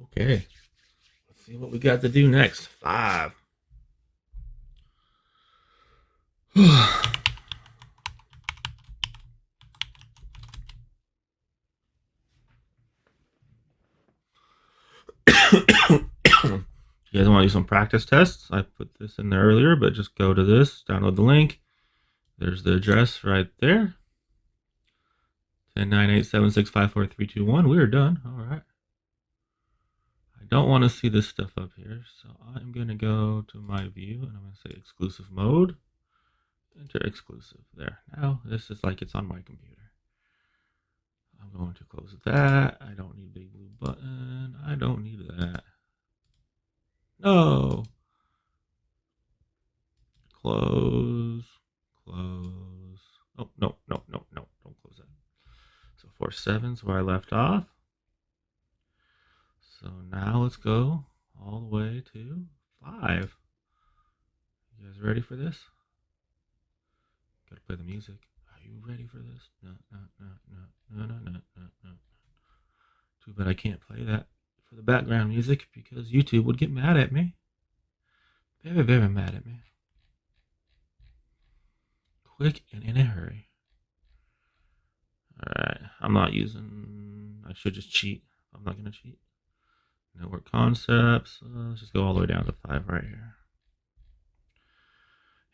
Okay, let's see what we got to do next. 5. You guys want to do some practice tests? I put this in there earlier, but just go to this, download the link. There's the address right there. 1098765431. We're done. All right. I don't want to see this stuff up here, so I'm going to go to my view and I'm going to say exclusive mode. Enter exclusive. There. Now this is like it's on my computer. I'm going to close that. I don't need big blue button. I don't need that. No. Close. Close. Oh, no. Don't close that. So 47 is where I left off. So now let's go all the way to 5. You guys ready for this? Gotta play the music. Are you ready for this? No. Too bad I can't play that for the background music because YouTube would get mad at me. Very, very mad at me. Quick and in a hurry. Alright, I'm not using... I should just cheat. I'm not going to cheat. Network concepts. Let's just go all the way down to 5 right here.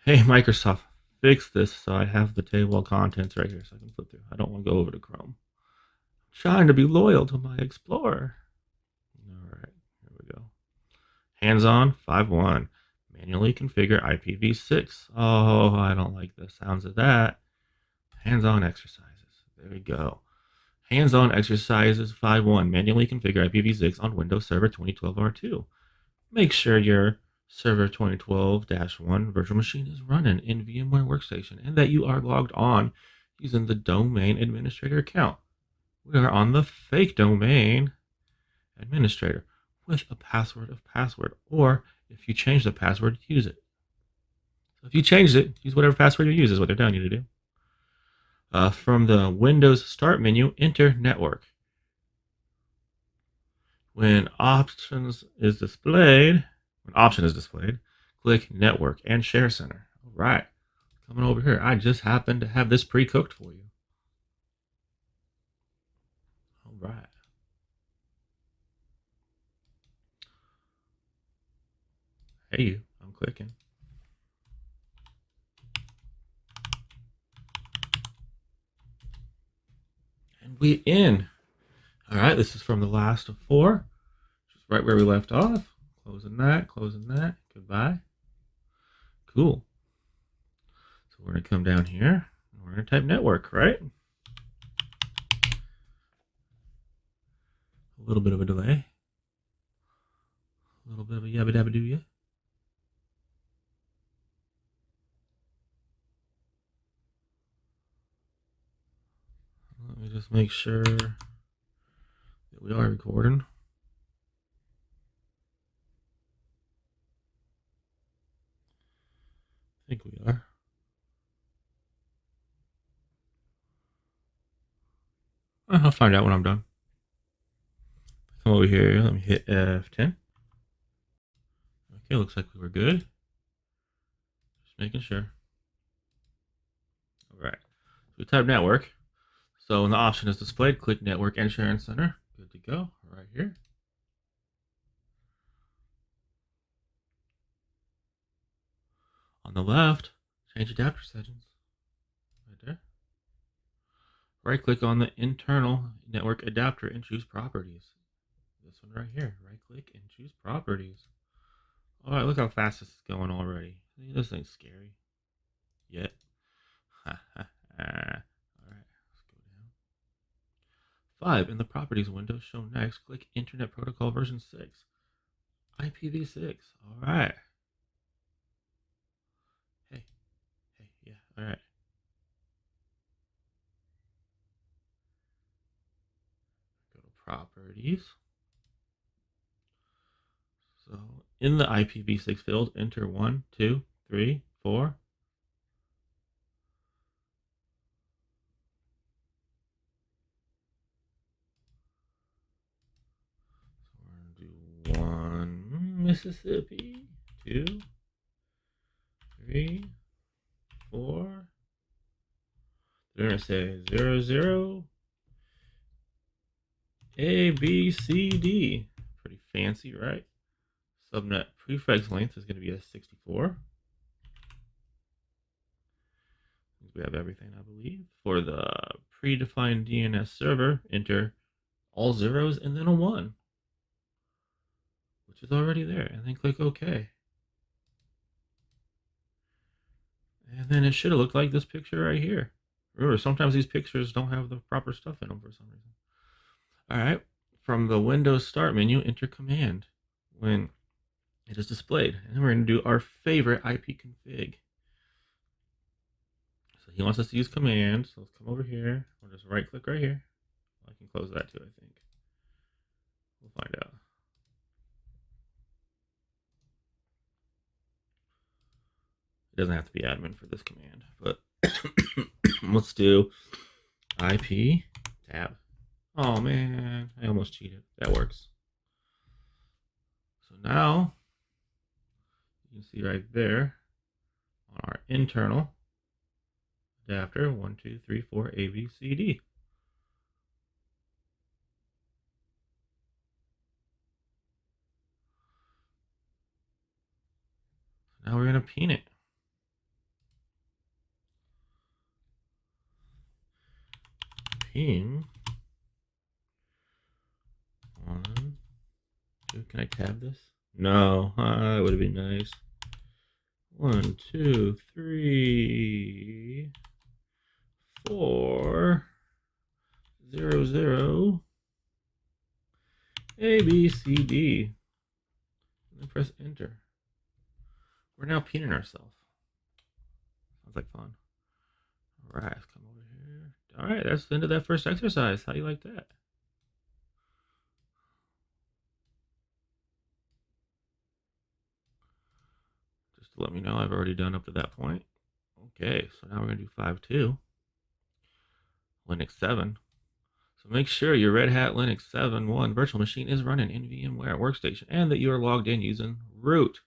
Hey, Microsoft, fix this so I have the table of contents right here so I can flip through. I don't want to go over to Chrome. I'm trying to be loyal to my Explorer. Alright, here we go. Hands-on, 5.1. Manually configure IPv6. Oh, I don't like the sounds of that. Hands-on exercises. There we go. Hands-on exercises 5.1. Manually configure IPv6 on Windows Server 2012 R2. Make sure your Server 2012-1 virtual machine is running in VMware Workstation and that you are logged on using the domain administrator account. We are on the fake domain administrator with a password of password, or if you change the password, use it. So if you changed it, use whatever password you use is what they're telling you to do. From the Windows Start menu, enter Network. When option is displayed, click Network and Share Center. All right, coming over here. I just happen to have this pre-cooked for you. All right. Hey, you. I'm clicking. And we in. All right, this is from the last of 4. Just right where we left off. Closing that, Goodbye. Cool. So we're going to come down here. And we're going to type network, right? A little bit of a delay. A little bit of a yabba dabba doo ya. Let me just make sure that we are recording. I think we are. I'll find out when I'm done. Come over here. Let me hit F10. Okay, looks like we were good. Just making sure. All right. So we type network. So when the option is displayed, click Network and Sharing Center. Good to go. Right here. On the left, change adapter settings. Right there. Right click on the internal network adapter and choose properties. This one right here. Right click and choose properties. All right, look how fast this is going already. This ain't scary yet. All right, let's go down. 5 in the properties window. Show next. Click Internet Protocol version 6. IPv6. All right. Hey, yeah. All right. Go to properties. So in the IPv6 field, enter 1, 2, 3, 4. So we're going to Mississippi. 2, 3, 4. They're gonna say 0, 0. A, B, C, D. Pretty fancy, right? Subnet prefix length is going to be a 64. We have everything, I believe. For the predefined DNS server, enter all zeros and then a 1, which is already there. And then click OK. And then it should have looked like this picture right here. Remember, sometimes these pictures don't have the proper stuff in them for some reason. All right. From the Windows Start menu, enter command when it is displayed. And then we're going to do our favorite ipconfig. So he wants us to use command. So let's come over here. We'll just right click right here. I can close that too, I think. We'll find out. It doesn't have to be admin for this command, but let's do IP tab. Oh man, I almost cheated. That works. So now you can see right there on our internal adapter 1, 2, 3, 4 A, B, C, D. Now we're going to pin it. Ping 1, 2. Can I tab this? No, that would have been nice. 1, 2, 3, 4, 0, 0, A, B, C, D. And then press enter. We're now pinning ourselves. Sounds like fun. All right, let's come over here. All right, that's the end of that first exercise. How do you like that? Just to let me know, I've already done up to that point. Okay, so now we're going to do 5.2. Linux 7. So make sure your Red Hat Linux 7.1 virtual machine is running in VMware Workstation and that you are logged in using root.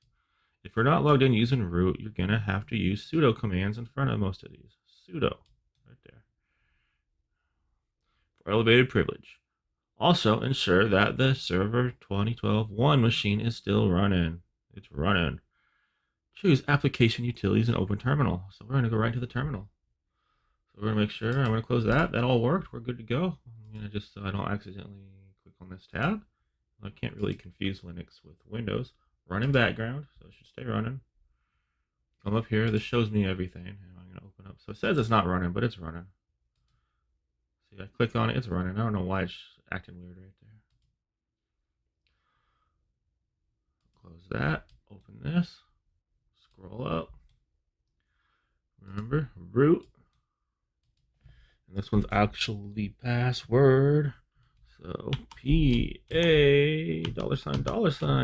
If you're not logged in using root, you're going to have to use sudo commands in front of most of these. Sudo, right there. For elevated privilege. Also, ensure that the server 2012-1 machine is still running. It's running. Choose application utilities and open terminal. So we're going to go right to the terminal. So we're going to make sure, I'm going to close that. That all worked. We're good to go. I'm going to just so I don't accidentally click on this tab. I can't really confuse Linux with Windows. Run in background, so it should stay running. Come up here. This shows me everything. And I'm going to open up. So it says it's not running, but it's running. See, I click on it. It's running. I don't know why it's acting weird right there. Close that. Open this. Scroll up. Remember, root. And this one's actually password. So PA $$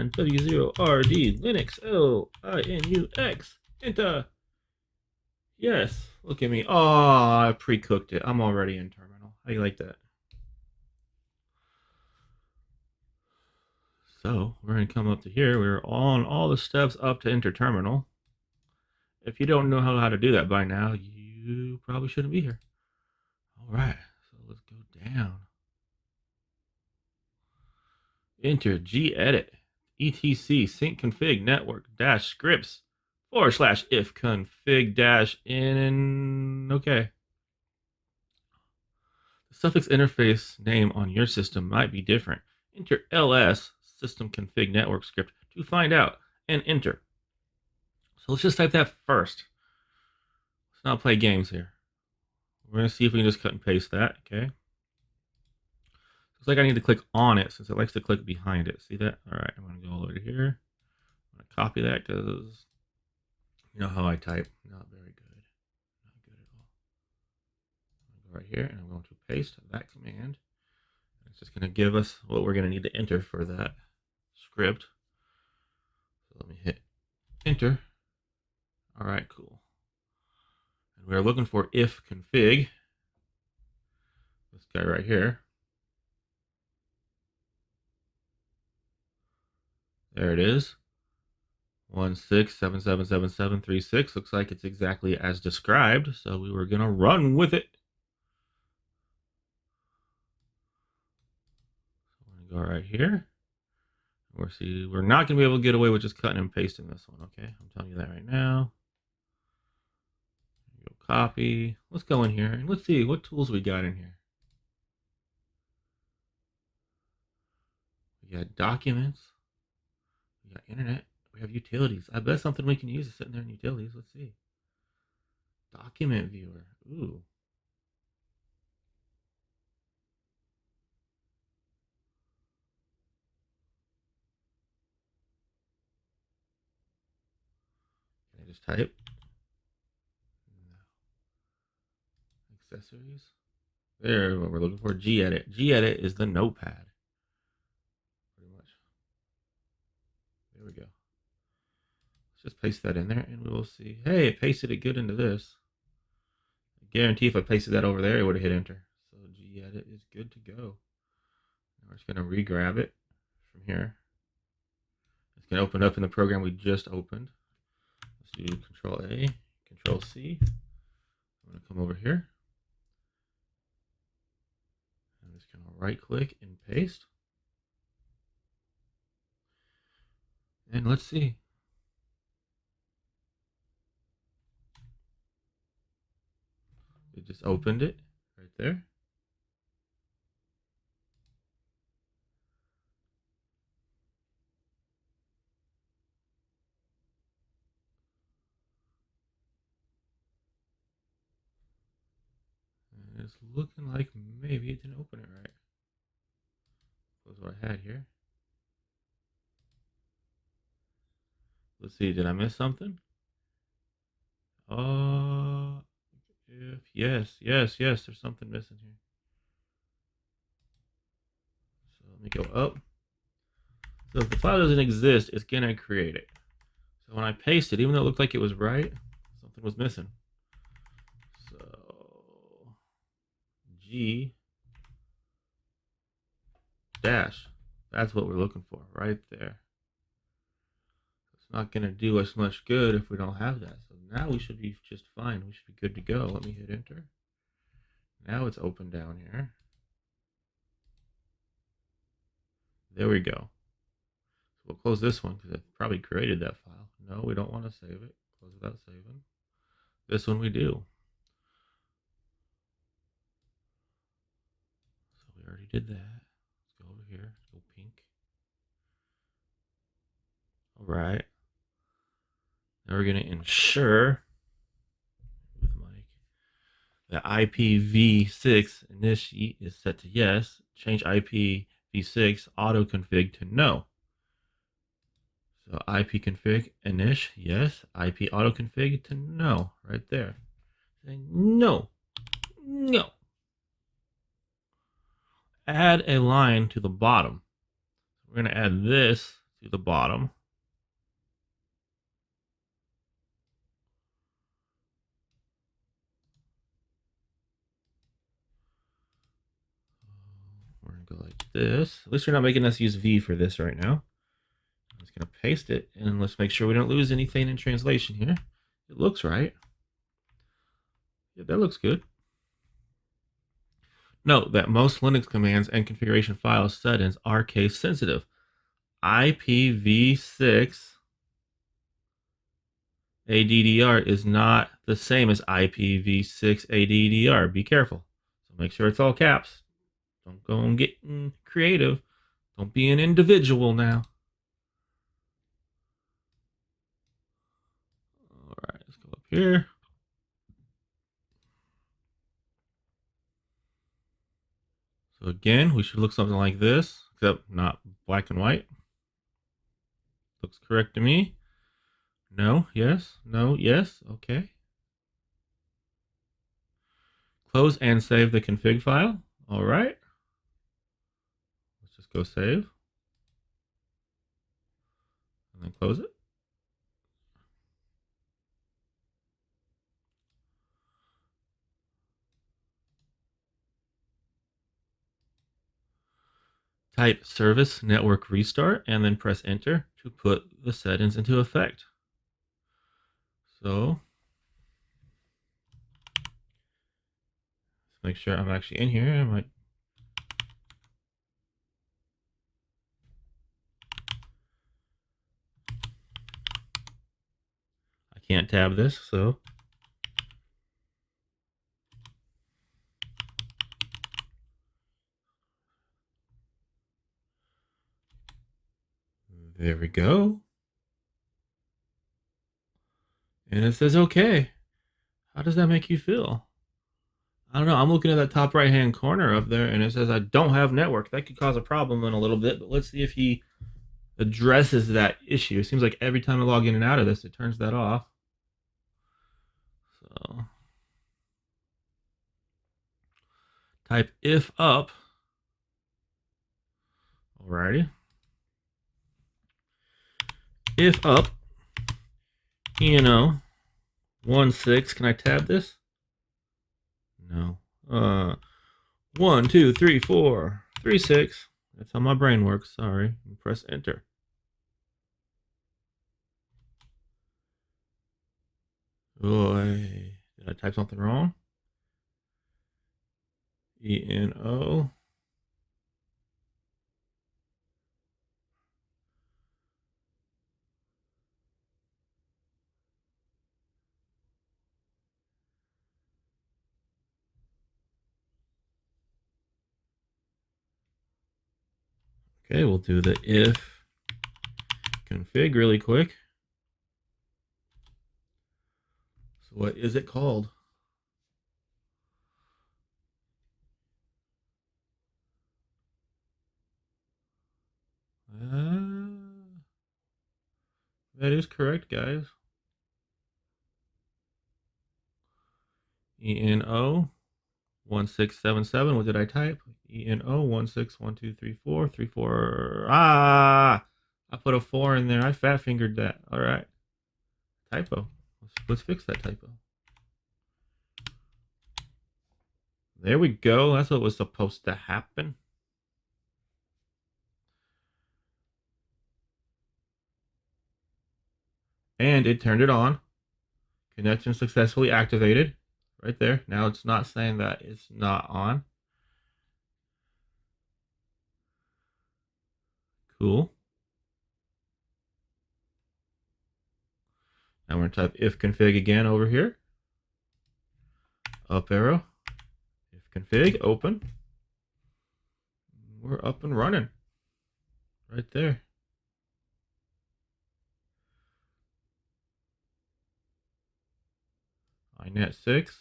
W0RD Linux LINUX enter. Yes, look at me. Oh, I pre-cooked it. I'm already in terminal. How do you like that? So we're going to come up to here. We're on all the steps up to enter terminal. If you don't know how to do that by now, you probably shouldn't be here. All right, so let's go down. Enter gedit etc sync config network dash scripts / if config dash in. Okay. The suffix interface name on your system might be different. Enter ls system config network script to find out and enter. So let's just type that first. Let's not play games here. We're going to see if we can just cut and paste that. Okay. Looks like I need to click on it since it likes to click behind it. See that? All right, I'm going to go over here. I'm going to copy that because you know how I type. Not very good. Not good at all. I'm going to go right here and I'm going to paste that command. It's just going to give us what we're going to need to enter for that script. So let me hit enter. All right, cool. And we're looking for if config. This guy right here. There it is. 16777736. Looks like it's exactly as described, so we were gonna run with it. So we're gonna go right here. We're not gonna be able to get away with just cutting and pasting this one, okay? I'm telling you that right now. Go copy. Let's go in here and let's see what tools we got in here. We got documents. We got internet. We have utilities. I bet something we can use is sitting there in utilities. Let's see. Document viewer. Ooh. Can I just type? No. Accessories. There, what we're looking for. Gedit. Gedit is the notepad. Pretty much. There we go. Let's just paste that in there and we will see. Hey, it pasted it good into this. I guarantee if I pasted that over there, it would have hit enter. So gedit is good to go. Now we're just going to re-grab it from here. It's going to open up in the program we just opened. Let's do Control A, Control C. I'm going to come over here. I'm just going to right click and paste. And let's see. It just opened it right there. And it's looking like maybe it didn't open it right. That's what I had here. Let's see, did I miss something? Yes, there's something missing here. So let me go up. So if the file doesn't exist, it's gonna create it. So when I paste it, even though it looked like it was right, something was missing. So G dash, that's what we're looking for right there. It's not gonna do us much good if we don't have that. So now we should be just fine. We should be good to go. Let me hit enter. Now it's open down here. There we go. So we'll close this one because it probably created that file. No, we don't want to save it. Close without saving. This one we do. So we already did that. Let's go over here. Let's go pink. All right. Now we're going to ensure with Mike that IPv6 initiate is set to yes. Change IPv6 auto config to no. So ipconfig init, yes. IP auto config to no, right there. Saying no, no. Add a line to the bottom. We're going to add this to the bottom. We're going to go like this. At least we're not making us use V for this right now. I'm just going to paste it, and let's make sure we don't lose anything in translation here. It looks right. Yeah, that looks good. Note that most Linux commands and configuration file settings are case sensitive. IPv6 ADDR is not the same as IPv6 ADDR. Be careful. So make sure it's all caps. Don't go and get creative. Don't be an individual now. All right, let's go up here. So again, we should look something like this, except not black and white. Looks correct to me. No, yes, no, yes, okay. Close and save the config file. All right. Let's just go save. And then close it. type service network restart and then press enter to put the settings into effect. So let's make sure I'm actually in here. I can't tab this, so there we go. And it says okay. How does that make you feel? I don't know. I'm looking at that top right hand corner up there and it says I don't have network. That could cause a problem in a little bit, but let's see if he addresses that issue. It seems like every time I log in and out of this, it turns that off. So type if up. Alrighty. If up, ENO 16. Can I tab this? No. 1, 2, 3, 4, 3, 6. That's how my brain works. Sorry. And press enter. Oh, did I type something wrong? ENO. Okay, we'll do the if config really quick. So what is it called? That is correct, guys. ENO 1677. What did I type? ENO 16123434. Ah, I put a 4 in there. I fat fingered that. All right. Typo. Let's fix that typo. There we go. That's what was supposed to happen. And it turned it on. Connection successfully activated. Right there. Now it's not saying that it's not on. Cool. Now we're going to type if config again over here. Up arrow. If config, open. We're up and running. Right there. iNet 6.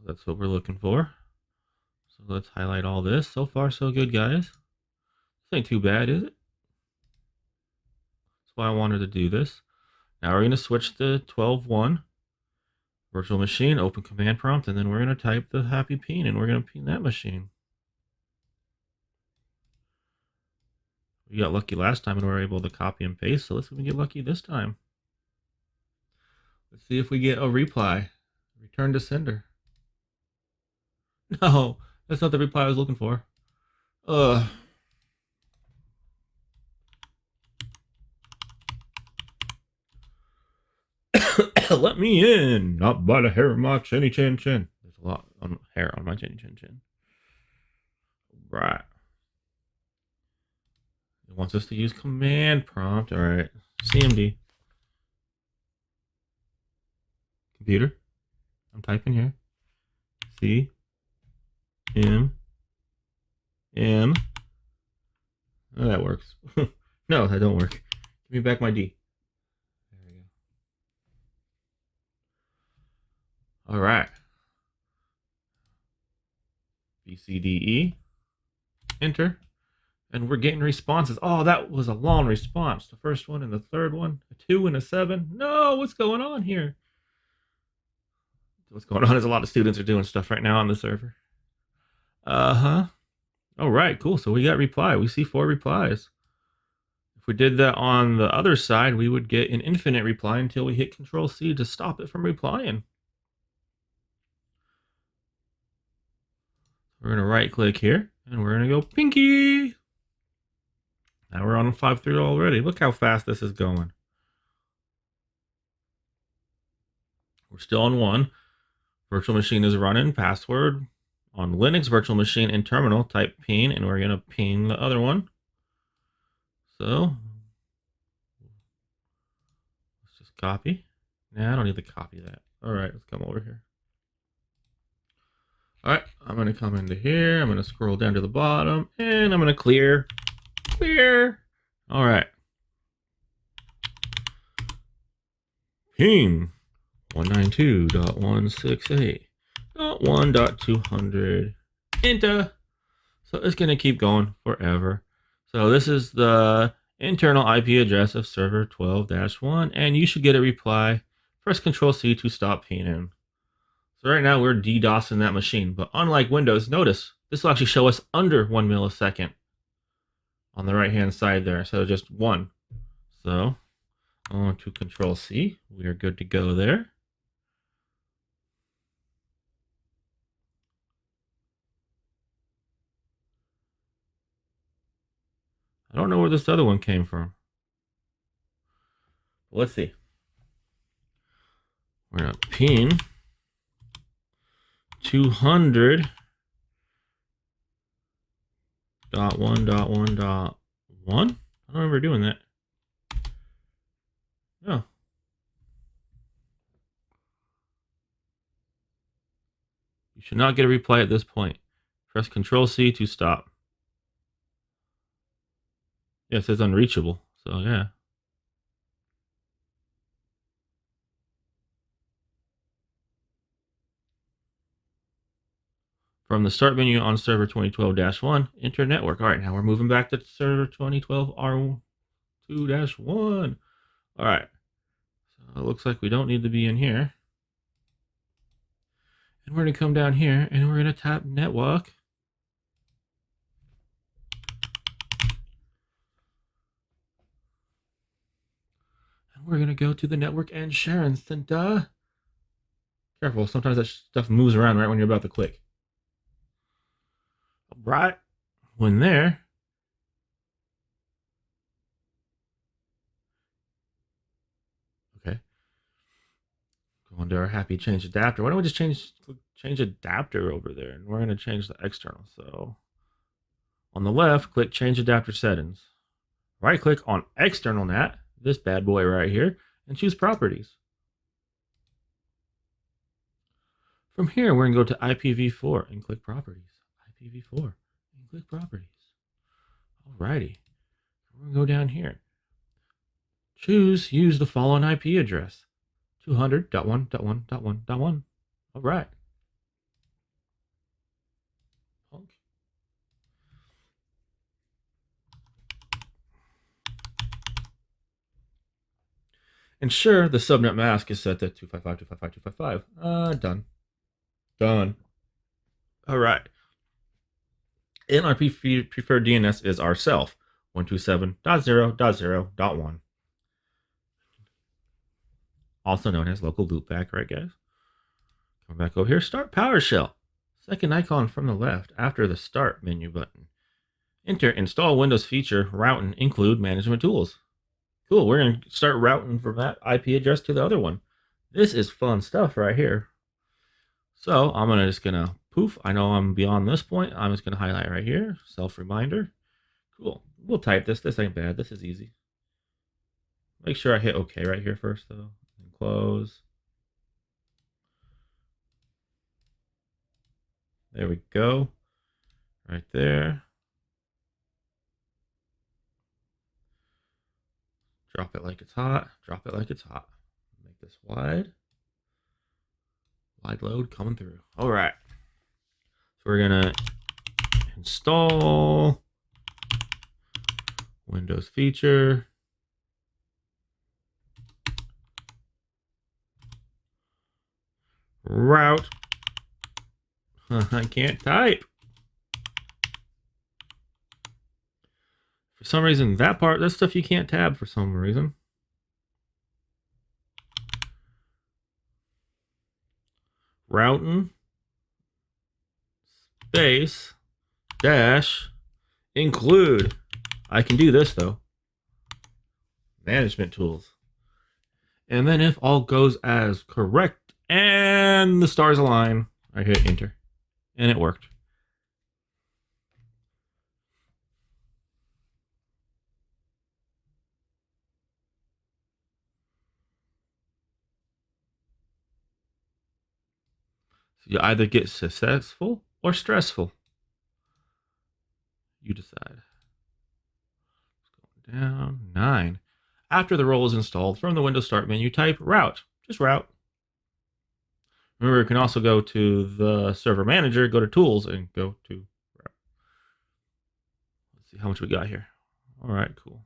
That's what we're looking for. So let's highlight all this. So far, so good, guys. This ain't too bad, is it? That's why I wanted to do this. Now we're going to switch to 12.1. Virtual machine, open command prompt, and then we're going to type the happy peen, and we're going to peen that machine. We got lucky last time and we were able to copy and paste, so let's see if we get lucky this time. Let's see if we get a reply. Return to sender. No, that's not the reply I was looking for. Let me in. Not by the hair of my chinny chin chin. There's a lot of hair on my chinny chin chin. Right. It wants us to use command prompt. All right. CMD. Computer. I'm typing here. C. M. M. Oh, that works. No, that don't work. Give me back my D. There we go. All right. B, C, D, E. Enter. And we're getting responses. Oh, that was a long response. The first one and the third one. A 2 and a 7. No, what's going on here? What's going on is a lot of students are doing stuff right now on the server. Uh-huh. All right, cool. So we got reply. We see 4 replies. If we did that on the other side, we would get an infinite reply until we hit Control-C to stop it from replying. We're going to right click here and we're going to go pinky. Now we're on 5.3 already. Look how fast this is going. We're still on 1. Virtual machine is running. Password on Linux virtual machine in terminal. Type ping, and we're going to ping the other one. So let's just copy. Nah, I don't need to copy that. All right, let's come over here. All right, I'm going to come into here. I'm going to scroll down to the bottom, and I'm going to clear. Clear. All right. Ping 192.168.1.200. Enter. So it's going to keep going forever. So this is the internal IP address of server 12-1, and you should get a reply. Press Control-C to stop pinging. So right now we're DDoSing that machine, but unlike Windows, notice this will actually show us under 1 millisecond on the right-hand side there, so just 1. So on to Control-C, we are good to go there. I don't know where this other one came from. Let's see. We're going to ping 200.1.1.1. I don't remember doing that. No. You should not get a reply at this point. Press Control-C to stop. Yeah, it says unreachable. So, yeah. From the start menu on server 2012-1, enter network. All right, now we're moving back to server 2012 R2-1. All right. So it looks like we don't need to be in here. And we're going to come down here and we're going to tap network. And we're going to go to the network and sharing center. Careful, sometimes that stuff moves around right when you're about to click. Right when there, okay. Go into our happy change adapter. Why don't we just change adapter over there, and we're going to change the external. So on the left, click change adapter settings. Right click on external NAT, this bad boy right here, and choose properties. From here, we're going to go to IPv4 and click properties. IPv4 and click properties. Alrighty. We're going to go down here. Use the following IP address. 200.1.1.1.1. All right. Punk. Ensure the subnet mask is set to 255.255.255. Done. Done. All right. And our preferred DNS is ourself, 127.0.0.1. Also known as local loopback, right, guys? Come back over here. Start PowerShell. Second icon from the left after the Start menu button. Enter Install Windows feature, routing, include management tools. Cool, we're going to start routing from that IP address to the other one. This is fun stuff right here. So I'm just going to poof. I know I'm beyond this point. I'm just going to highlight right here. Self-reminder. Cool. We'll type this. This ain't bad. This is easy. Make sure I hit OK right here first, though. And close. There we go. Right there. Drop it like it's hot. Drop it like it's hot. Make this wide. Wide load coming through. All right. So we're going to install Windows feature. Route. I can't type. For some reason, that stuff you can't tab for some reason. Routing. space dash include. I can do this though. Management tools. And then if all goes as correct and the stars align, I hit enter. And it worked. So you either get successful or stressful. You decide. Going down. 9. After the role is installed, from the Windows Start menu, type route. Just route. Remember, you can also go to the server manager, go to tools, and go to route. Let's see how much we got here. All right, cool.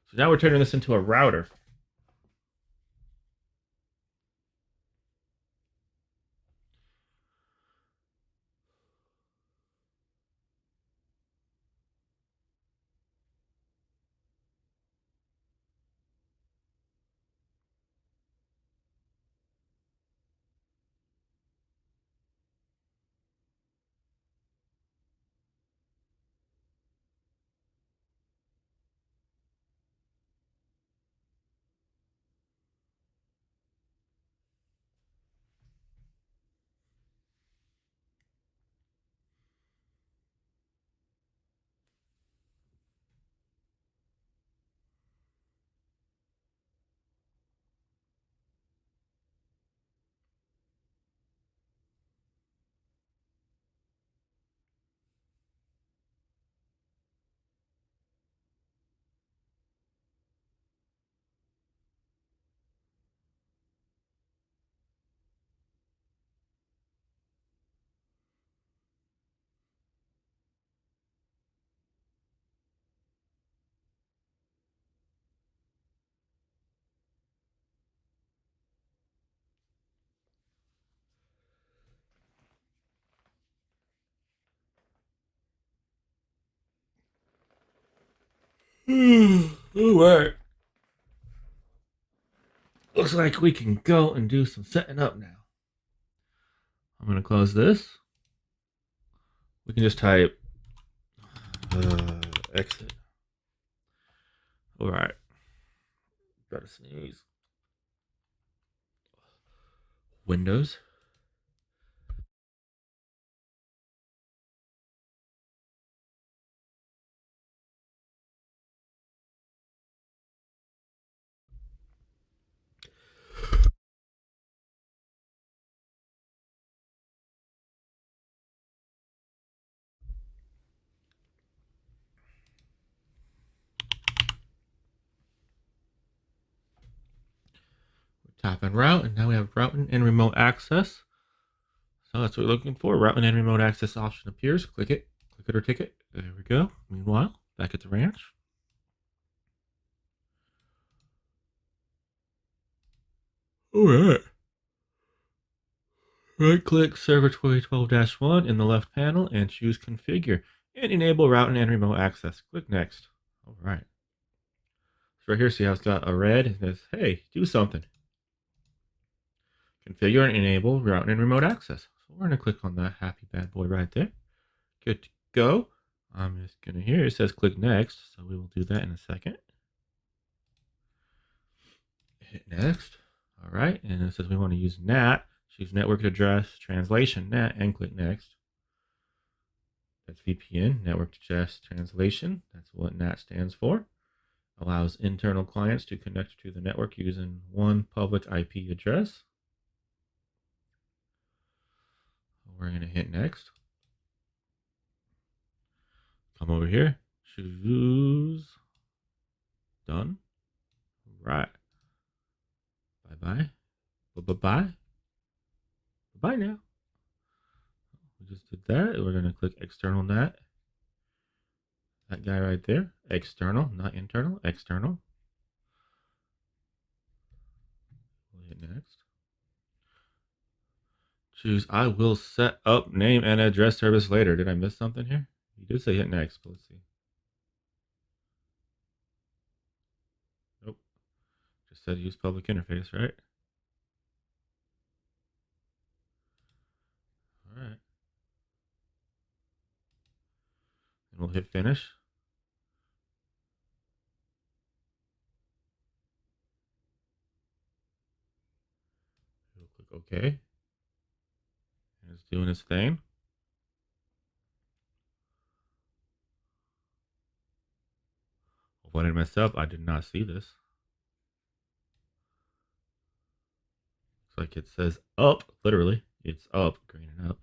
So now we're turning this into a router. All right. Looks like we can go and do some setting up now. I'm going to close this. We can just type exit. All right. Gotta sneeze. Windows. Tap and route, and now we have routing and remote access. So that's what we're looking for. Routing and remote access option appears. Click it or tick it. There we go. Meanwhile, back at the ranch. All right. Right click Server 2012-1 in the left panel and choose Configure and enable routing and remote access. Click Next. All right. So right here, see how it's got a red? It says, hey, do something. Configure and enable routing and remote access. So we're going to click on that happy bad boy right there. Good to go. I'm just going to here, it says click Next, so we will do that in a second. Hit Next. All right, and it says we want to use NAT. Choose Network Address Translation NAT and click Next. That's VPN, Network Address Translation. That's what NAT stands for. Allows internal clients to connect to the network using one public IP address. We're going to hit Next. Come over here. Choose Done. Right. Bye-bye. Bye-bye. Bye-bye now. We just did that. We're going to click External NAT. That guy right there. External, not internal. External. We'll hit Next. Choose I will set up name and address service later. Did I miss something here? You did say hit Next, but let's see. Nope. Just said use public interface, right? All right. we'll hit finish. We'll click OK. And it's doing its thing. What did I mess up? I did not see this. Looks like it says up, literally. It's up, green and up.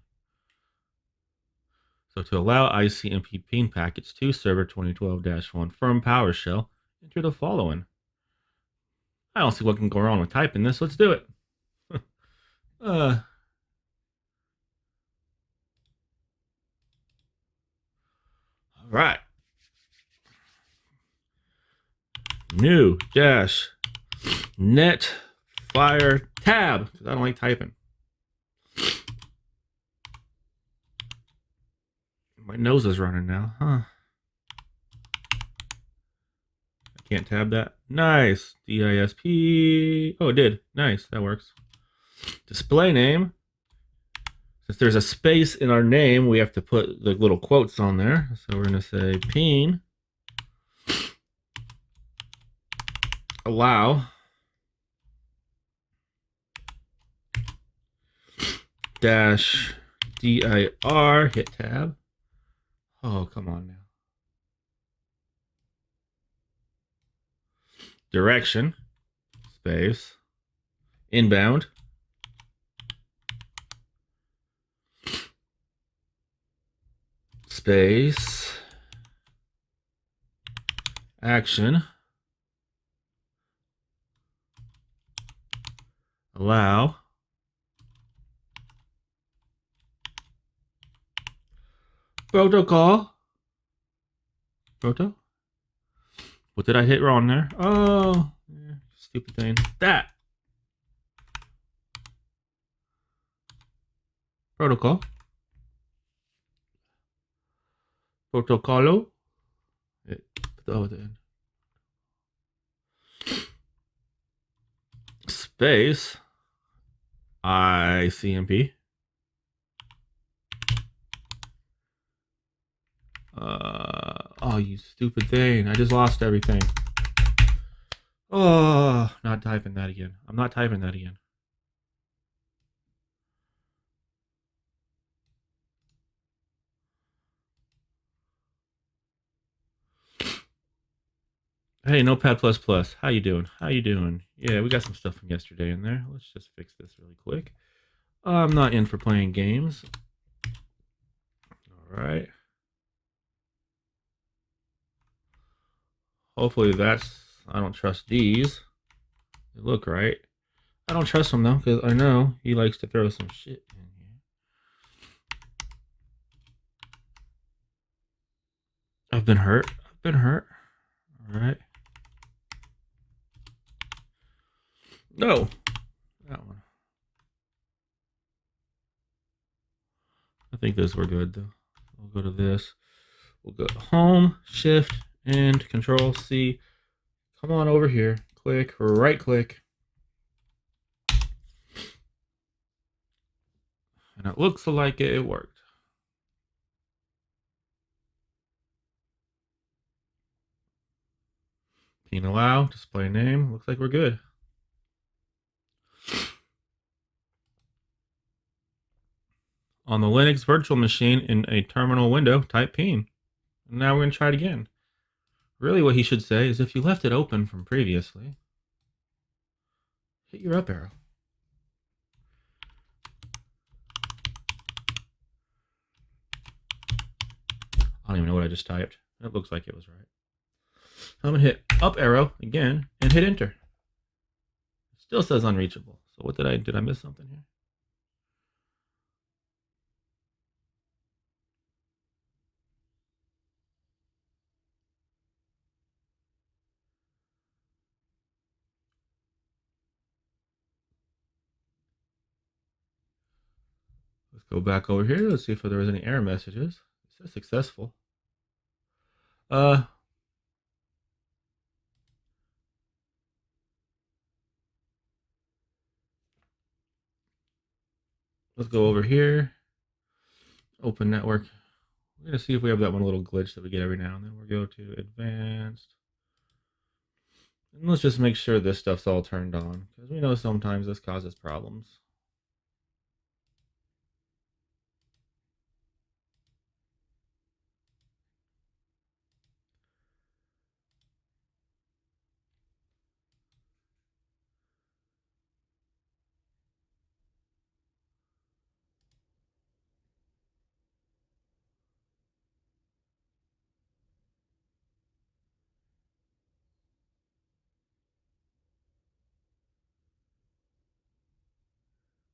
So to allow ICMP ping packets to server 2012-1 from PowerShell, enter the following. I don't see what can go wrong with typing this. Let's do it. All right. New dash net fire tab, because I don't like typing. My nose is running now, huh? I can't tab that. Nice. DISP. Oh, it did. Nice. That works. Display name. Since there's a space in our name, we have to put the little quotes on there. So we're going to say ping allow dash dir, hit tab. Oh, come on now. Direction, space, inbound, space, action, allow, protocol, proto. What did I hit wrong there? Oh, yeah, stupid thing. That. Protocol. Protocolo. Oh, then. Space. ICMP. Oh, you stupid thing. I just lost everything. Oh, not typing that again. I'm not typing that again. Hey, Notepad++. How you doing? How you doing? Yeah, we got some stuff from yesterday in there. Let's just fix this really quick. I'm not in for playing games. All right. Hopefully that's... I don't trust these. They look right. I don't trust him though, because I know he likes to throw some shit in here. I've been hurt. I've been hurt. All right. No. That one. I think those were good though. We'll go to this. We'll go home, shift, and control C. Come on over here. Click, right click. And it looks like it worked. Ping allow, display name. Looks like we're good. On the Linux virtual machine in a terminal window, type ping. And now we're going to try it again. Really what he should say is if you left it open from previously, hit your up arrow. I don't even know what I just typed. It looks like it was right. I'm going to hit up arrow again and hit enter. It still says unreachable. So what did I miss something here? Let's go back over here. Let's see if there was any error messages. It says successful. Let's go over here. Open network. We're going to see if we have that one little glitch that we get every now and then. We'll go to advanced. And let's just make sure this stuff's all turned on, because we know sometimes this causes problems.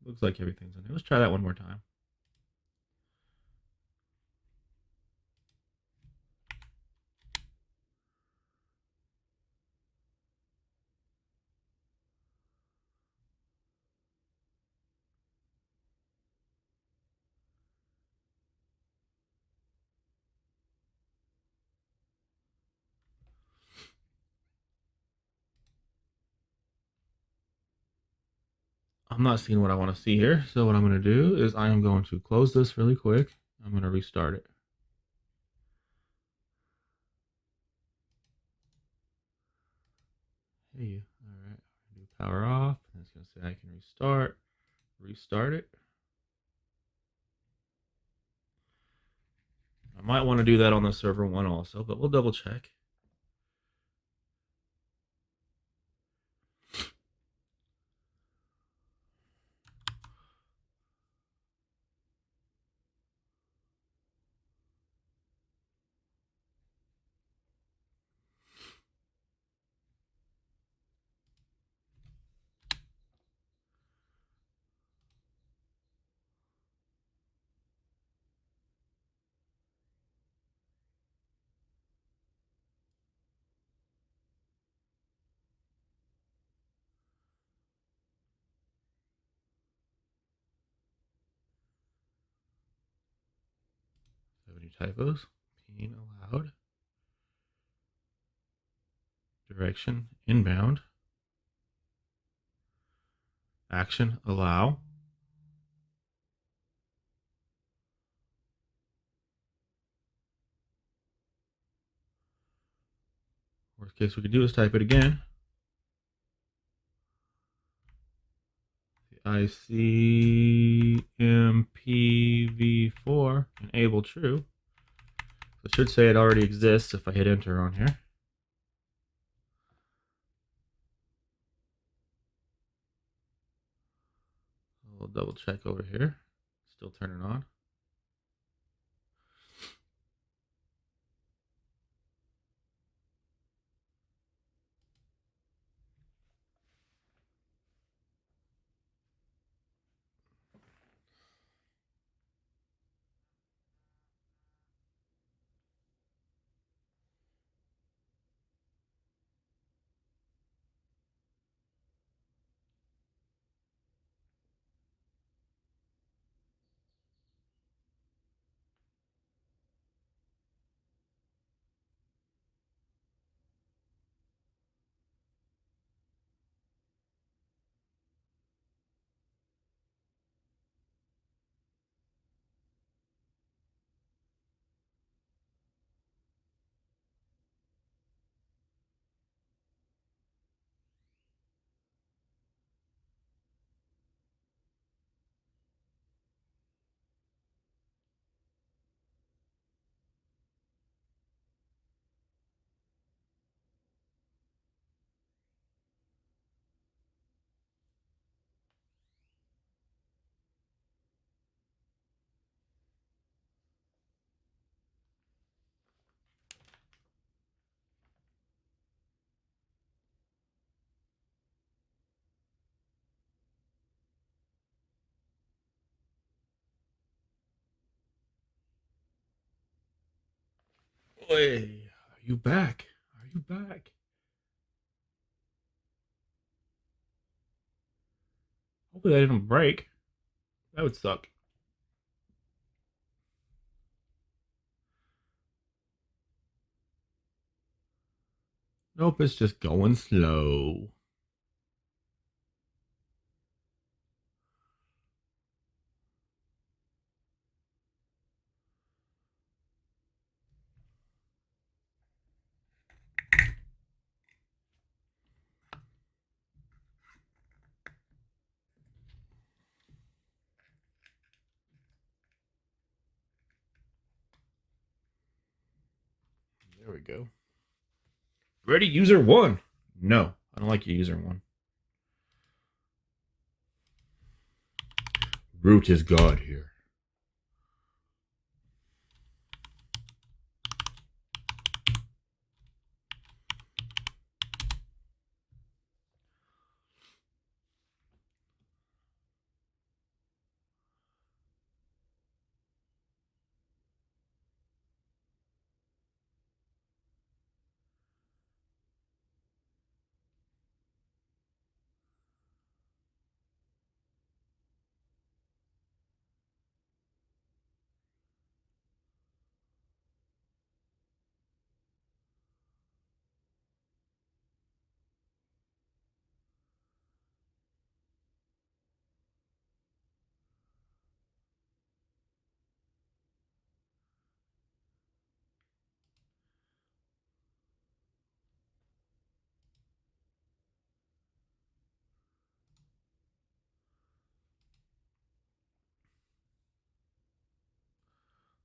Looks like everything's in there. Let's try that one more time. I'm not seeing what I want to see here. So what I'm going to do is I am going to close this really quick. I'm going to restart it. Hey, all right. Do power off. And it's going to say I can restart it. I might want to do that on the server one also, but we'll double check. Have any typos? Being allowed. Direction inbound. Action allow. Worst case we could do is type it again. ICMPv4 enable true. It should say it already exists if I hit enter on here. We'll double check over here. Still turning on. Hey, are you back? Are you back? Hopefully that didn't break. That would suck. Nope, it's just going slow. There we go. Ready, user 1. No, I don't like you, user 1. Root is God here.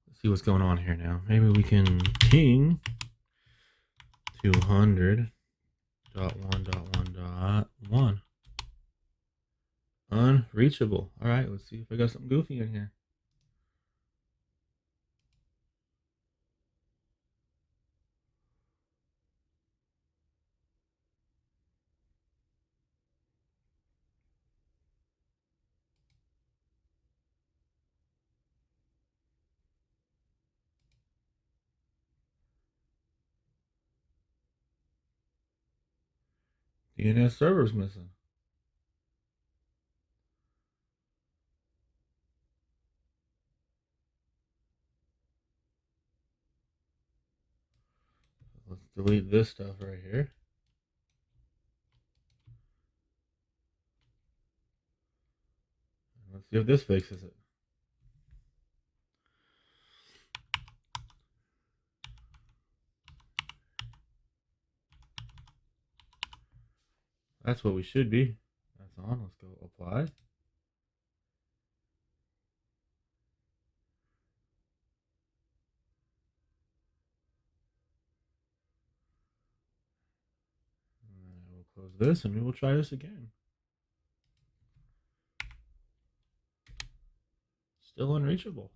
Let's see what's going on here now. Maybe we can ping 200.1.1.1. Unreachable. All right, let's see if I got something goofy in here. DNS server's missing. Let's delete this stuff right here. Let's see if this fixes it. That's what we should be. That's on. Let's go apply. And we'll close this and we will try this again. Still unreachable.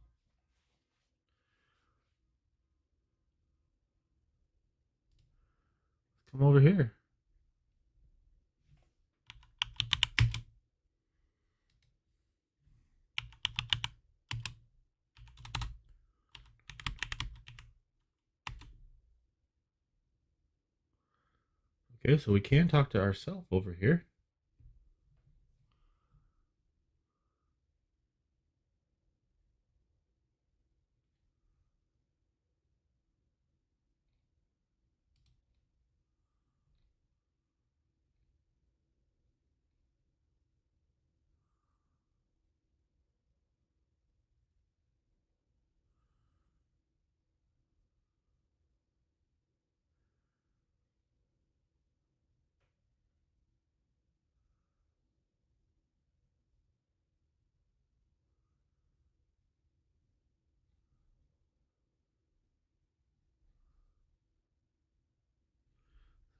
Let's come over here. Okay, so we can talk to ourselves over here.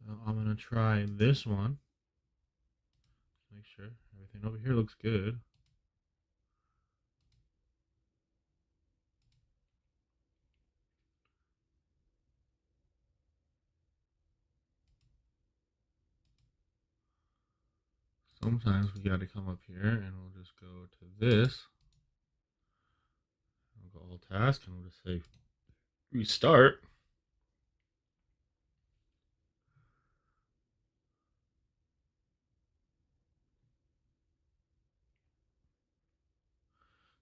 So I'm going to try this one. Make sure everything over here looks good. Sometimes we got to come up here and we'll just go to this. We'll go all task and we'll just say restart.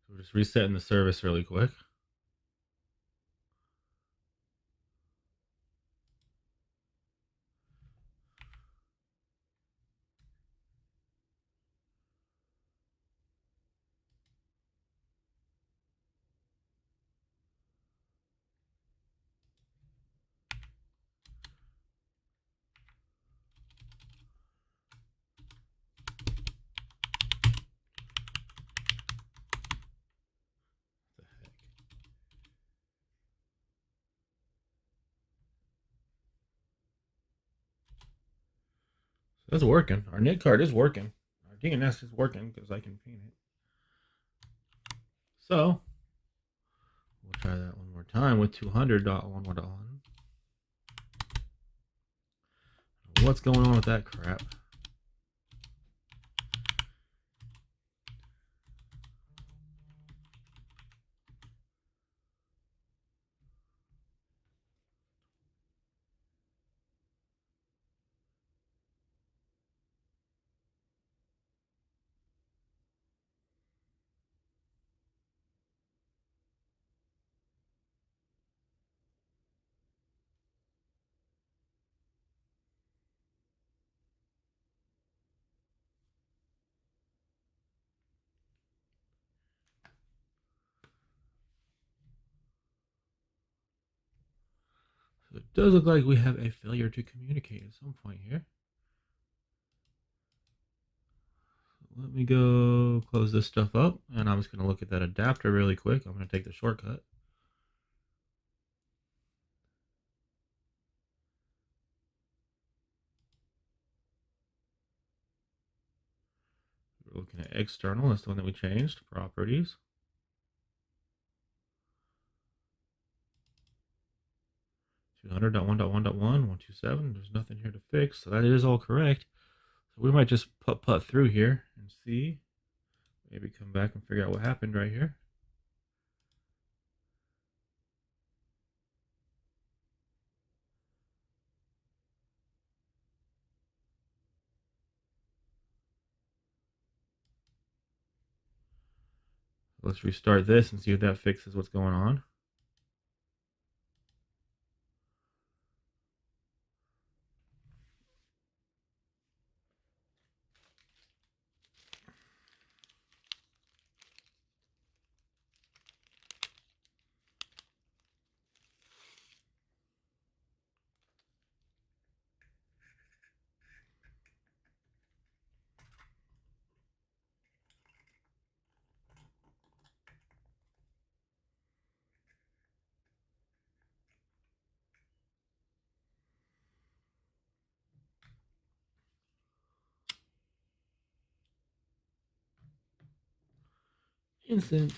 So we're just resetting the service really quick. What the heck? That's working. Our knit card is working. Our DNS is working because I can paint it. So we'll try that one more time with 200.11.1. What's going on with that crap? So it does look like we have a failure to communicate at some point here. Let me go close this stuff up, and I'm just going to look at that adapter really quick. I'm going to take the shortcut. We're looking at external. That's the one that we changed. Properties. Two 100.1.1.1.127. There's nothing here to fix, so that is all correct. So we might just put through here and see. Maybe come back and figure out what happened right here. Let's restart this and see if that fixes what's going on. Instant.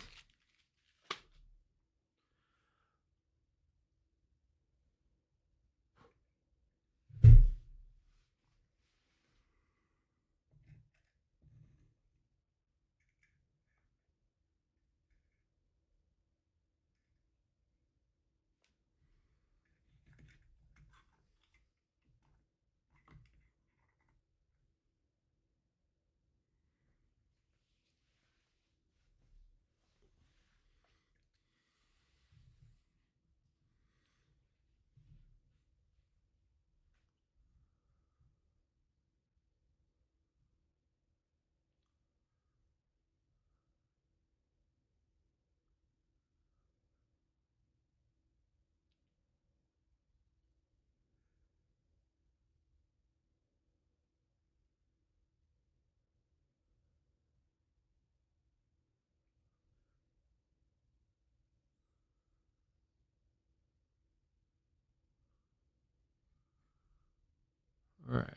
All right.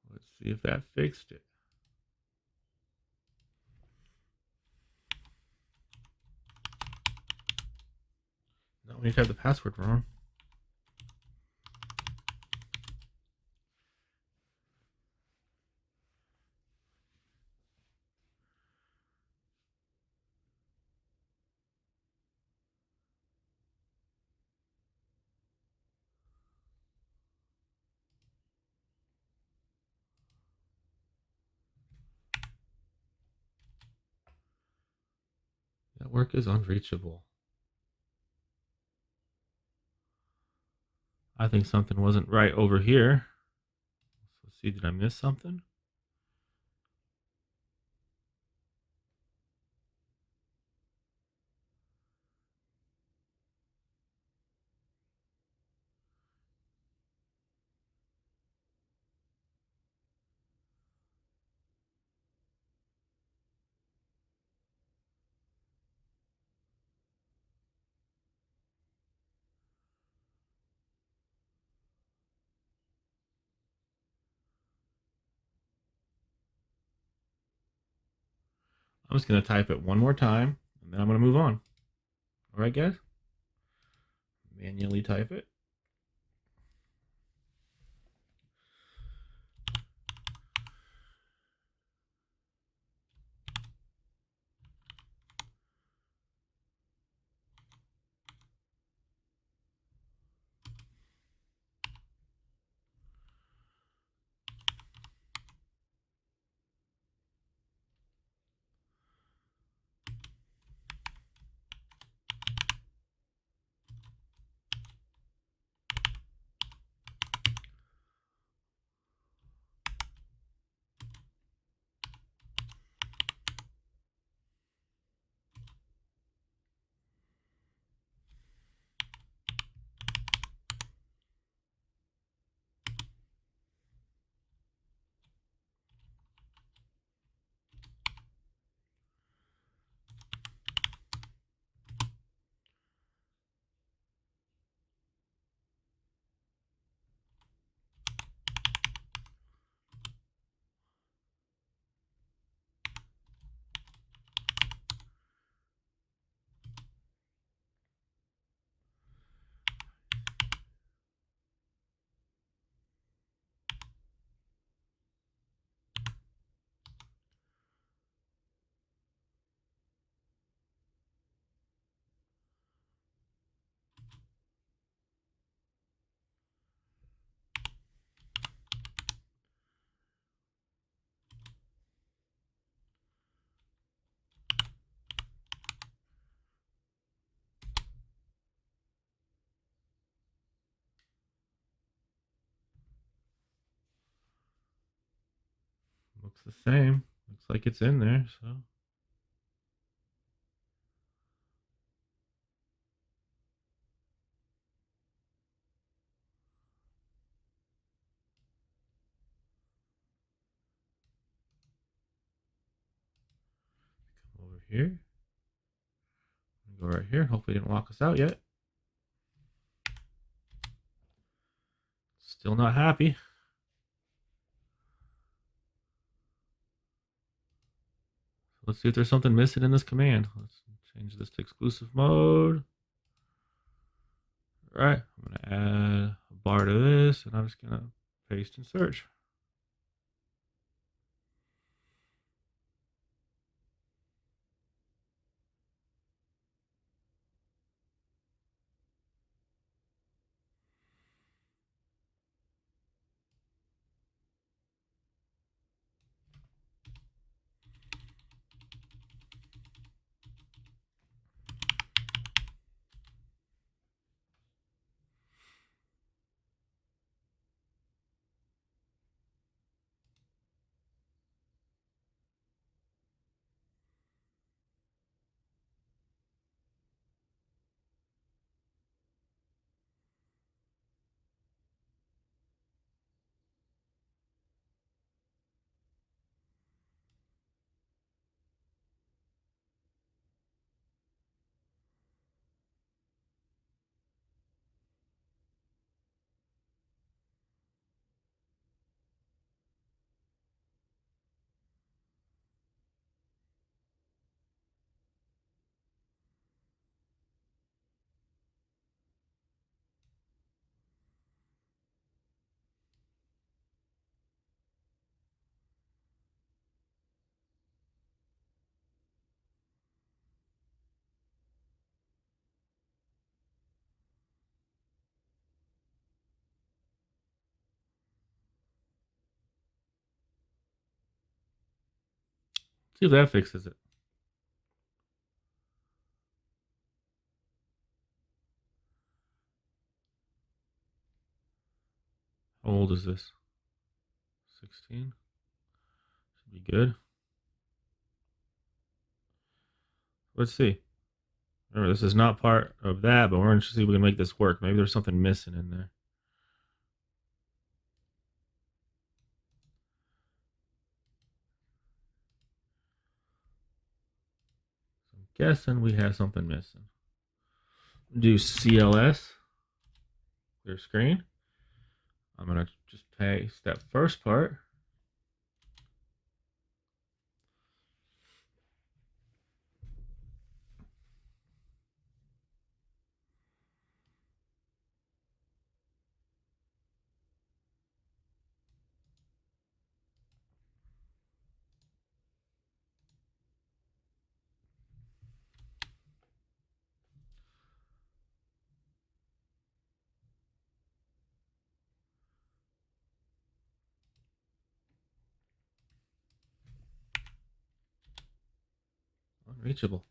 Let's see if that fixed it. No, we need to have the password wrong. Network is unreachable. I think something wasn't right over here. Let's see, did I miss something? I'm just going to type it one more time, and then I'm going to move on. All right, guys? Manually type it. Looks the same. Looks like it's in there, so. Come over here. Go right here. Hopefully it didn't lock us out yet. Still not happy. Let's see if there's something missing in this command. Let's change this to exclusive mode. All right, I'm gonna add a bar to this, and I'm just gonna paste and search. See if that fixes it. How old is this? 16. Should be good. Let's see. Remember, this is not part of that, but we're going to see if we can make this work. Maybe there's something missing in there. So I'm guessing we have something missing. Do CLS, clear screen. I'm going to just paste that first part. Reachable.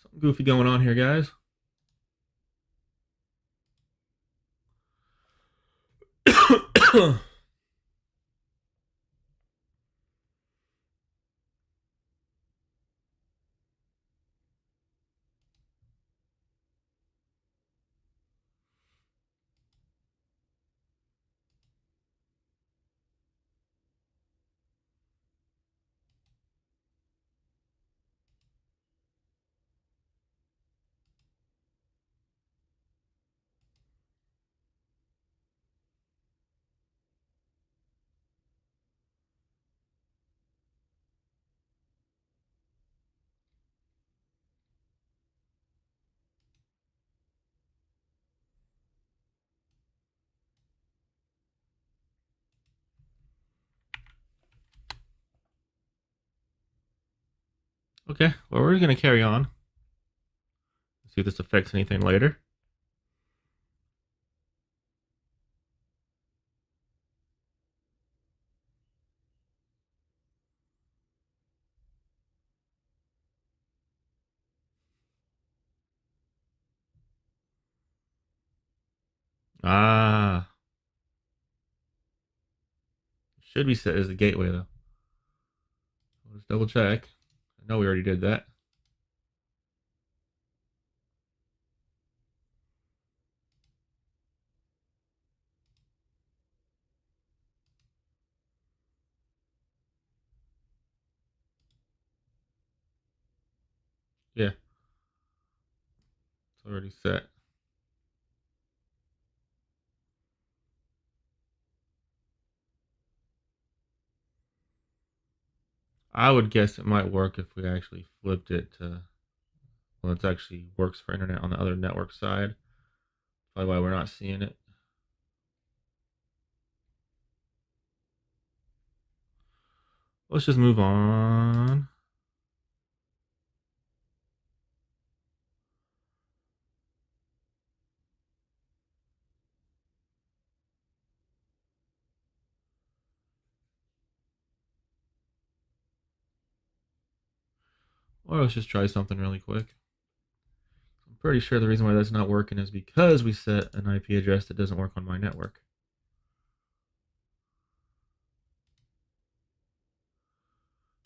Something goofy going on here, guys. Okay, well, we're going to carry on. See if this affects anything later. Ah, should be set as the gateway, though. Let's double check. I know we already did that. Yeah, it's already set. I would guess it might work if we actually flipped it to, well, it actually works for internet on the other network side. Probably why we're not seeing it. Let's just move on. Or let's just try something really quick. I'm pretty sure the reason why that's not working is because we set an IP address that doesn't work on my network.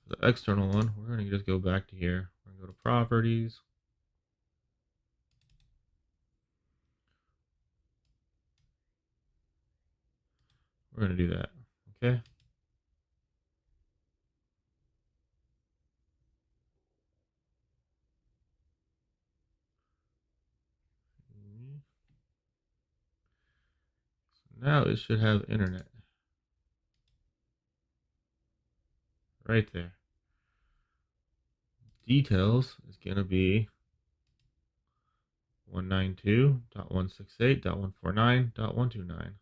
The external one, we're going to just go back to here. We're going to go to properties. We're going to do that. Okay. So now it should have internet. Right there. Details is going to be 192.168.149.129.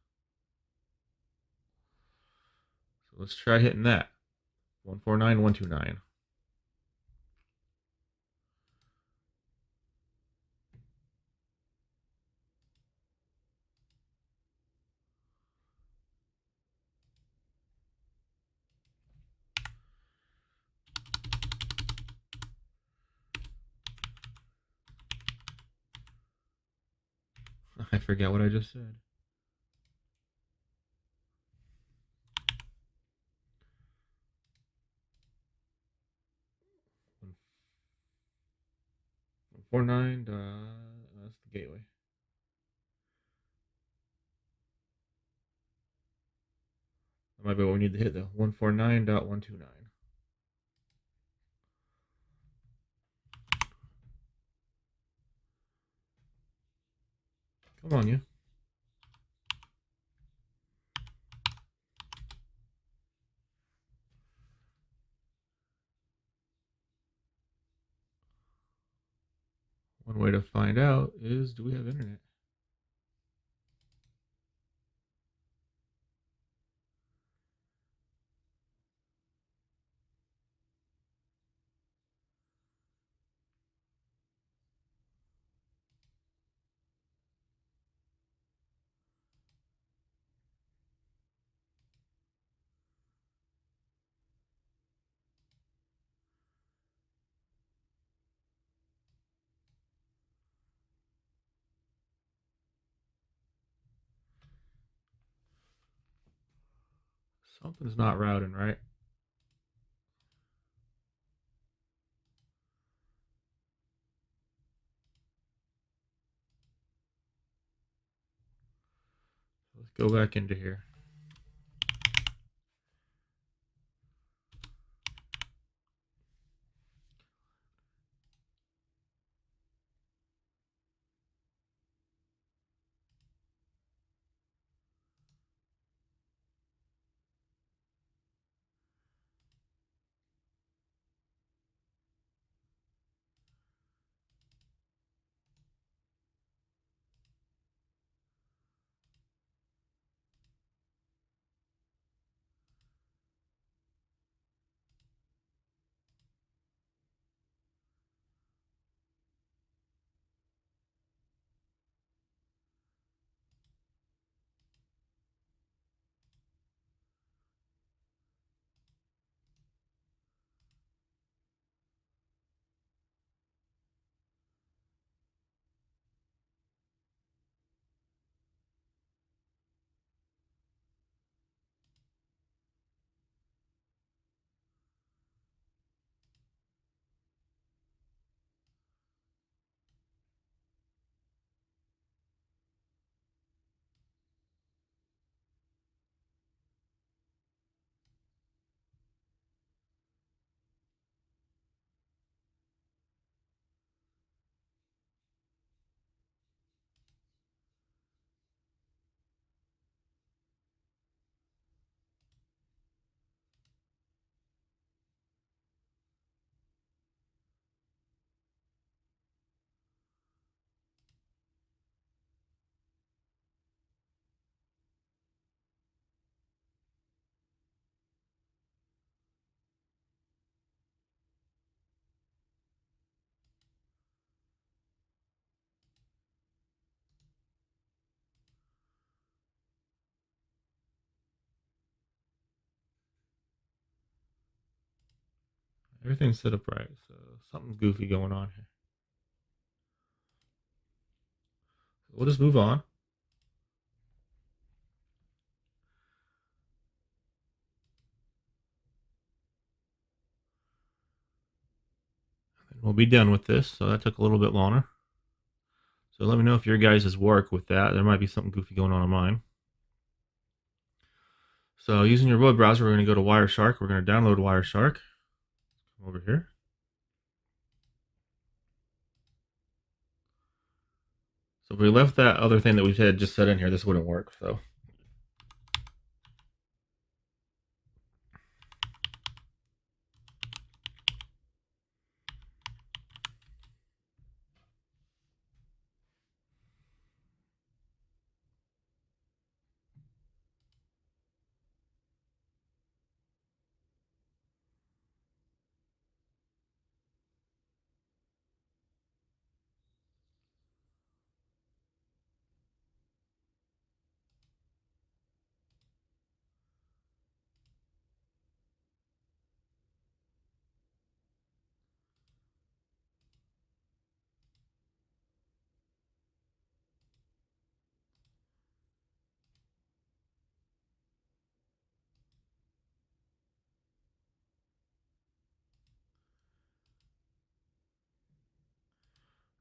So let's try hitting that. 149.129. I forget what I just said. Four nine. That's the gateway. That might be what we need to hit though. 149.129. Come on, you. One way to find out is, do we have internet? Something's not routing right. Let's go back into here. Everything's set up right, so something's goofy going on here. We'll just move on. And we'll be done with this, so that took a little bit longer. So let me know if your guys' work with that. There might be something goofy going on mine. So using your web browser, we're going to go to Wireshark. We're going to download Wireshark. Come over here. So if we left that other thing that we had just set in here, this wouldn't work. So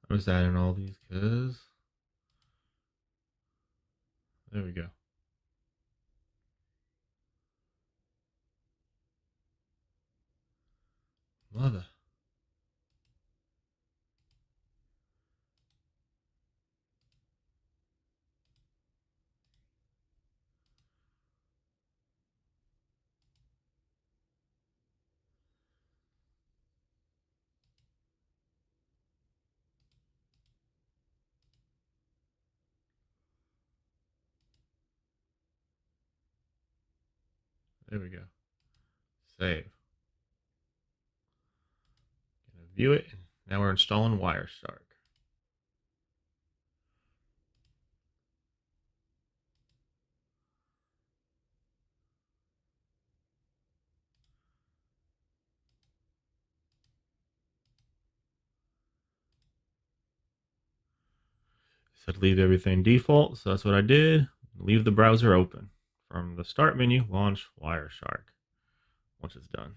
I'm just adding all these because there we go. Mother. There we go. Save. Gonna view it. Now we're installing Wireshark. Said leave everything default, so that's what I did. Leave the browser open. from the start menu, launch Wireshark once it's done.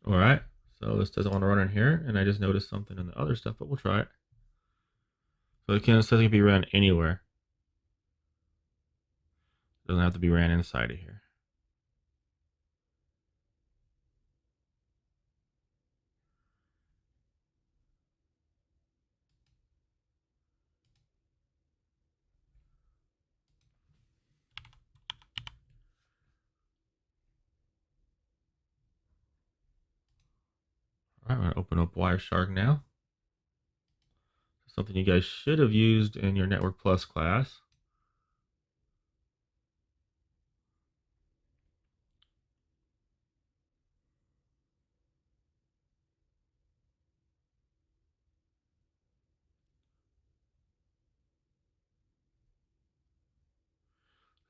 All right, so this doesn't want to run in here, and I just noticed something in the other stuff, but we'll try it. So it says it can be ran anywhere. It doesn't have to be ran inside of here. All right, I'm gonna open up Wireshark now. Something you guys should have used in your Network Plus class.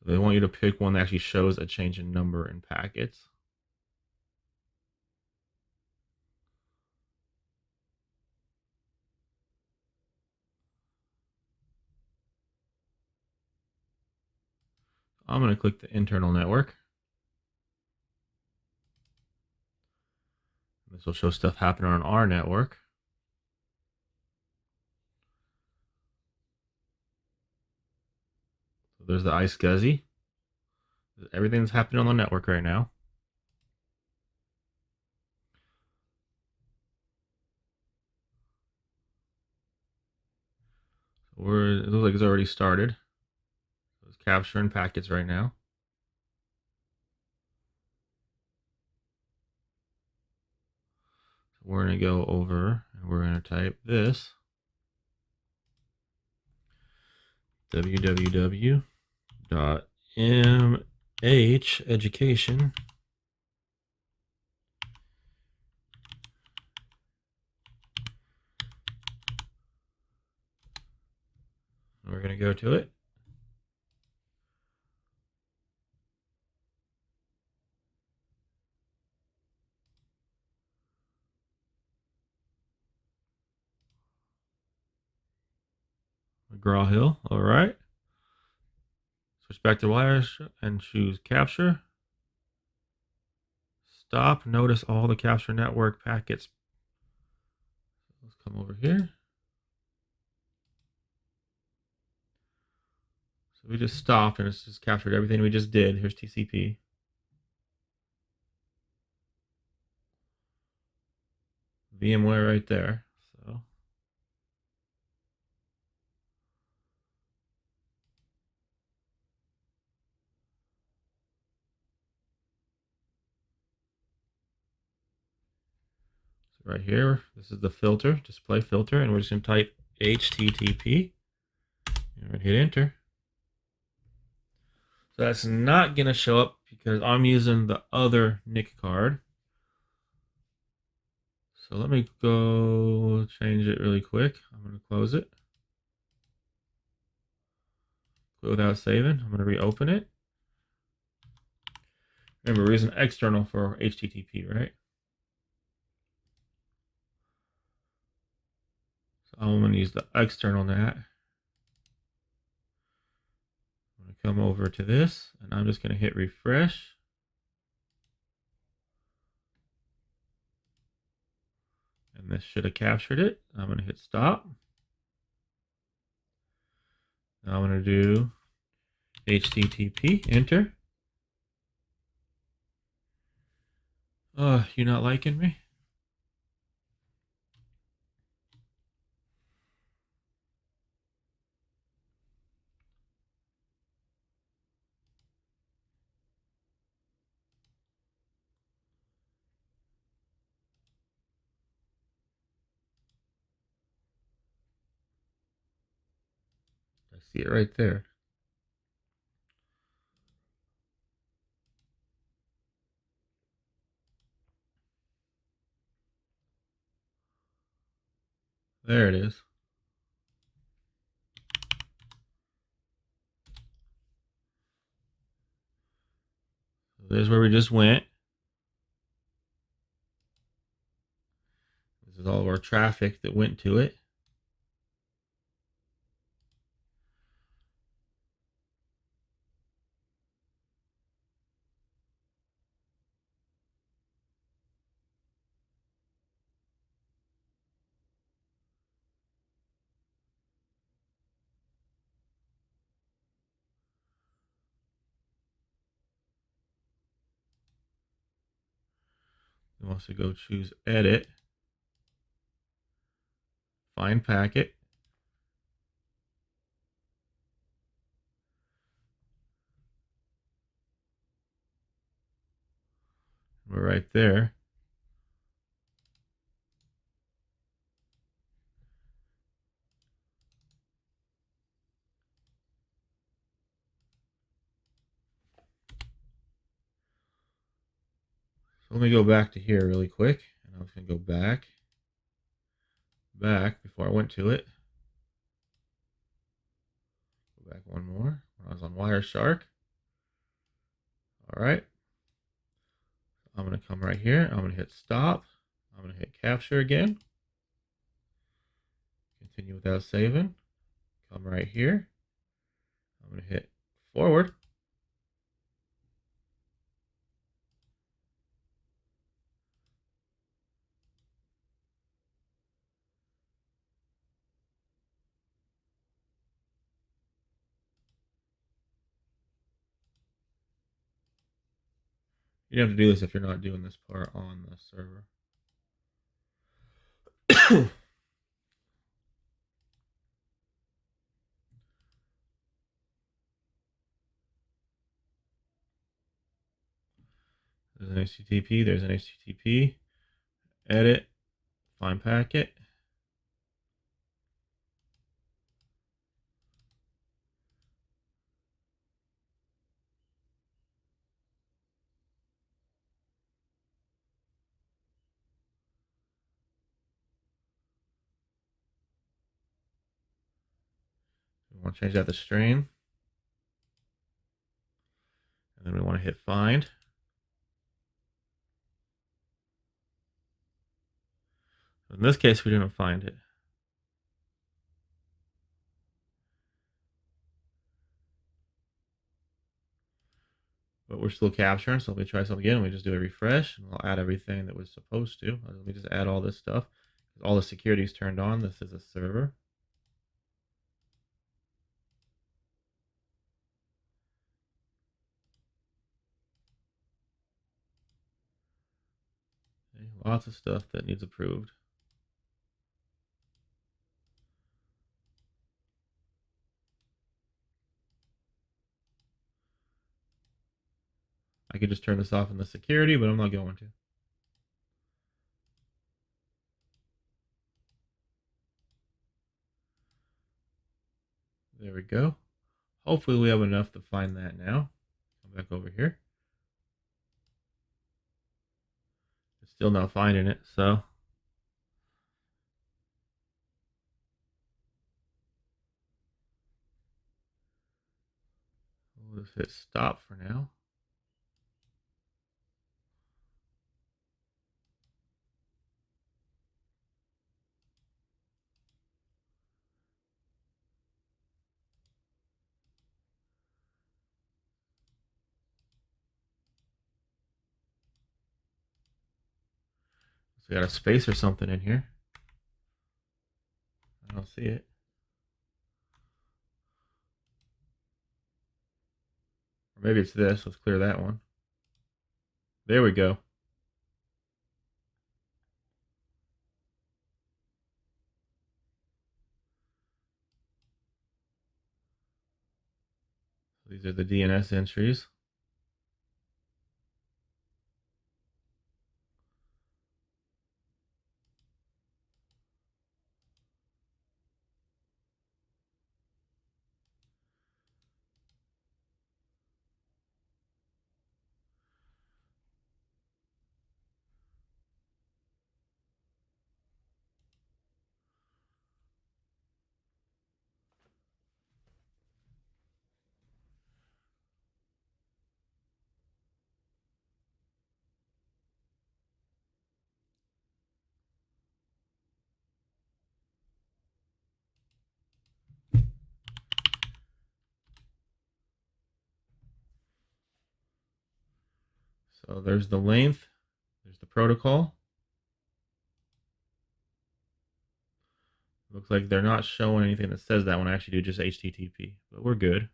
They want you to pick one that actually shows a change in number in packets. I'm going to click the internal network. This will show stuff happening on our network. So there's the iSCSI. Everything's happening on the network right now. It looks like it's already started. It's capturing packets right now. So we're going to go over and we're going to type this www.mheducation. We're going to go to it. McGraw Hill. All right. Switch back to wires and choose capture. Stop. Notice all the capture network packets. Let's come over here. So we just stopped and it's just captured everything we just did. Here's TCP. VMware right there. So right here, this is the filter, display filter, and we're just going to type HTTP and hit enter. So that's not going to show up because I'm using the other NIC card. So let me go change it really quick. I'm going to close it. Without saving, I'm going to reopen it. Remember, we're using external for HTTP, right? So I'm going to use the external NAT. I'm going to come over to this, and I'm just going to hit refresh. And this should have captured it. I'm going to hit stop. Now I'm going to do HTTP, enter. You not liking me? I see it right there. There it is. So there's where we just went. This is all of our traffic that went to it. We want to go choose edit, find packet. We're right there. So let me go back to here really quick. And I'm just going to go back before I went to it. Go back one more when I was on Wireshark. All right. I'm going to come right here. I'm going to hit stop. I'm going to hit capture again. Continue without saving. Come right here. I'm going to hit forward. You have to do this if you're not doing this part on the server. There's an HTTP. There's an HTTP. Edit. Find packet. We want to change that to string. And then we want to hit find. In this case, we didn't find it. But we're still capturing, so let me try something again. We just do a refresh, and I'll add everything that was supposed to. Let me just add all this stuff. All the security is turned on. This is a server. Okay, lots of stuff that needs approved. I could just turn this off in the security, but I'm not going to. There we go. Hopefully we have enough to find that now. Come back over here. It's still not finding it, so we'll just hit stop for now. So we got a space or something in here. I don't see it. maybe it's this. Let's clear that one. There we go. These are the DNS entries. So there's the length. There's the protocol. Looks like they're not showing anything that says that when I actually do just HTTP, but we're good.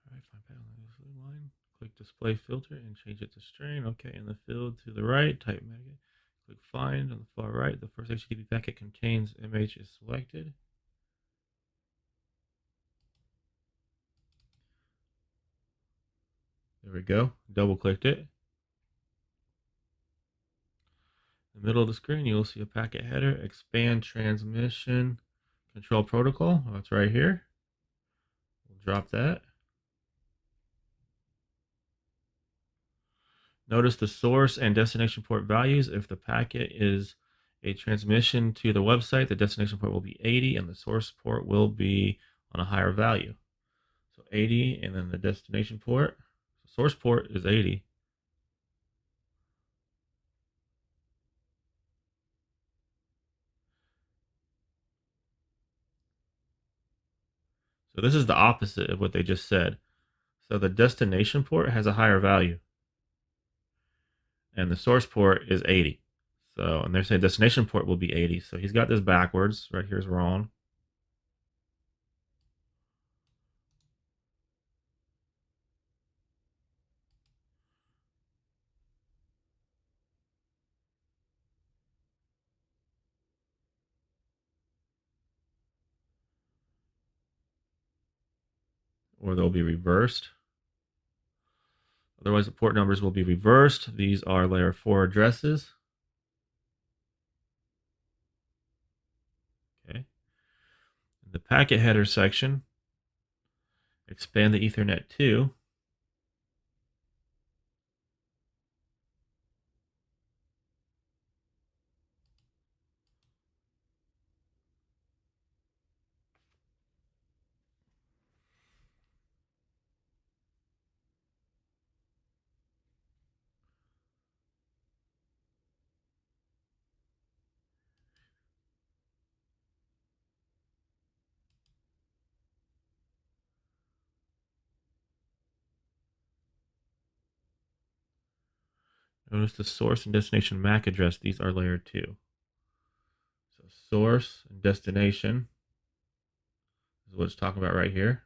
All right, find path on this line. Click display filter and change it to strain. Okay, in the field to the right, type metadata. Click find on the far right. The first HTTP packet contains MH is selected. There we go. Double clicked it. In the middle of the screen, you will see a packet header, expand transmission control protocol. Oh, it's right here. We'll drop that. Notice the source and destination port values. If the packet is a transmission to the website, the destination port will be 80 and the source port will be on a higher value. So 80 and then the destination port. Source port is 80. So this is the opposite of what they just said. So the destination port has a higher value and the source port is 80. So, and they're saying destination port will be 80. So he's got this backwards. Right here is wrong. Or they'll be reversed. Otherwise, the port numbers will be reversed. These are layer 4 addresses. Okay. In the packet header section, expand the Ethernet 2. Notice the source and destination MAC address. These are layer 2. So source and destination is what it's talking about right here.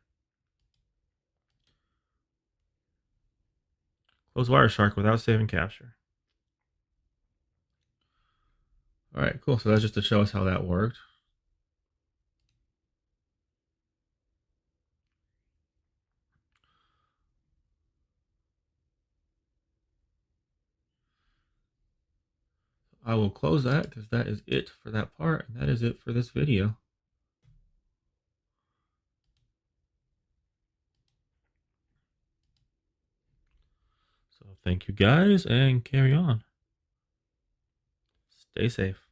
Close Wireshark without saving capture. All right, cool. So that's just to show us how that worked. I will close that because that is it for that part, and that is it for this video. Thank you guys and carry on. Stay safe.